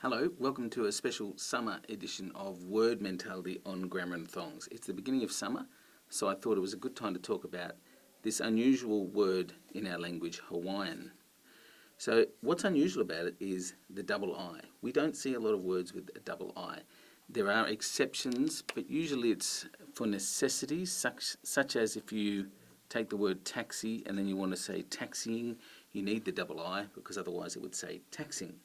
Hello, welcome to a special summer edition of Word Mentality on Grammar and Thongs. It's the beginning of summer, so I thought it was a good time to talk about this unusual word in our language, Hawaiian. So what's unusual about it is the double I. We don't see a lot of words with a double I. There are exceptions, but usually it's for necessities, such as if you take the word taxi and then you want to say taxiing, you need the double I because otherwise it would say taxing.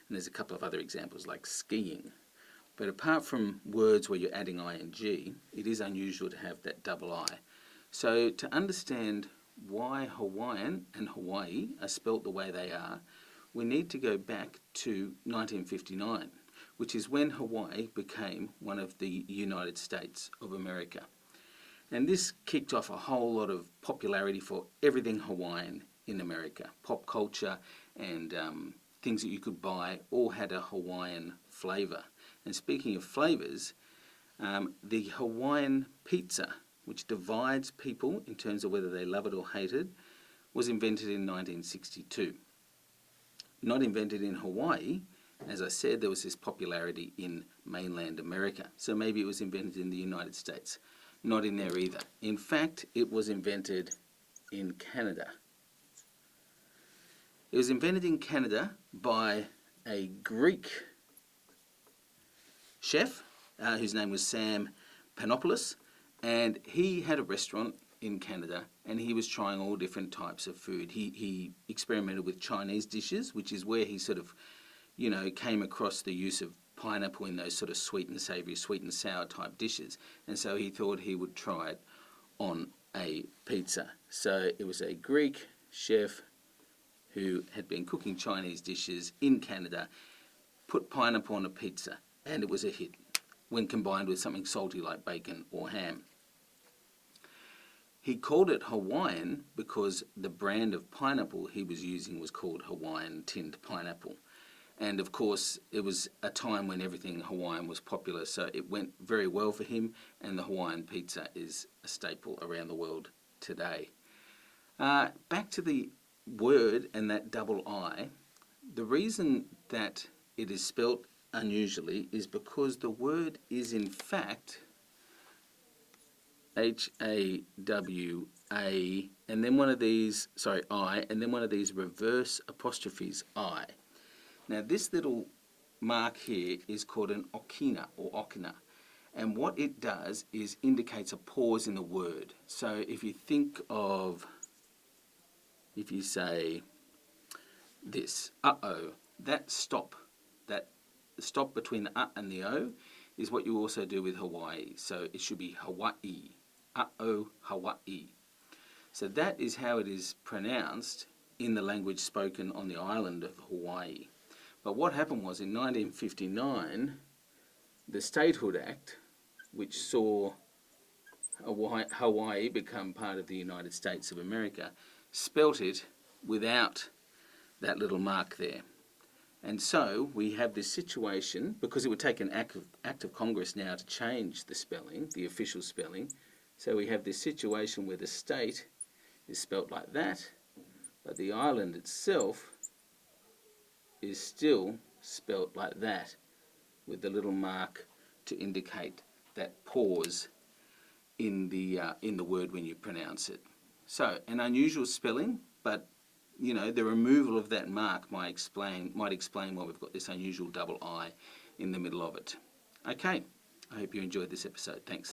And there's a couple of other examples like skiing. But apart from words where you're adding ing, it is unusual to have that double I. So to understand why Hawaiian and Hawaii are spelt the way they are, we need to go back to 1959, which is when Hawaii became one of the United States of America. And this kicked off a whole lot of popularity for everything Hawaiian in America. Pop culture and things that you could buy all had a Hawaiian flavour. And speaking of flavours, the Hawaiian pizza, which divides people in terms of whether they love it or hate it, was invented in 1962. Not invented in Hawaii. As I said, there was this popularity in mainland America. So maybe it was invented in the United States. Not in there either. In fact, it was invented in Canada. It was invented in Canada by a Greek chef whose name was Sam Panopoulos, and he had a restaurant in Canada and he was trying all different types of food. He experimented with Chinese dishes, which is where he sort of, came across the use of pineapple in those sort of sweet and savoury, sweet and sour type dishes, and so he thought he would try it on a pizza. So it was a Greek chef who had been cooking Chinese dishes in Canada, put pineapple on a pizza, and it was a hit when combined with something salty like bacon or ham. He called it Hawaiian because the brand of pineapple he was using was called Hawaiian tinned pineapple. And of course, it was a time when everything Hawaiian was popular, so it went very well for him, and the Hawaiian pizza is a staple around the world today. Back to the word and that double I, the reason that it is spelt unusually is because the word is in fact H-A-W-A and then one of these, I, and then one of these reverse apostrophes I. Now this little mark here is called an okina or okina, and what it does is indicates a pause in the word. So if you think of, if you say this, uh-oh, that stop between the and the o is what you also do with Hawaii. So it should be Hawaii, uh-oh, Hawaii. So that is how it is pronounced in the language spoken on the island of Hawaii. But what happened was in 1959, the Statehood Act, which saw Hawaii become part of the United States of America, spelt it without that little mark there. And so we have this situation, because it would take an act of Congress now to change the spelling, the official spelling. So we have this situation where the state is spelt like that, but the island itself is still spelt like that, with the little mark to indicate that pause in the word when you pronounce it. So an unusual spelling, but the removal of that mark might explain why we've got this unusual double I in the middle of it. Okay, I hope you enjoyed this episode. Thanks.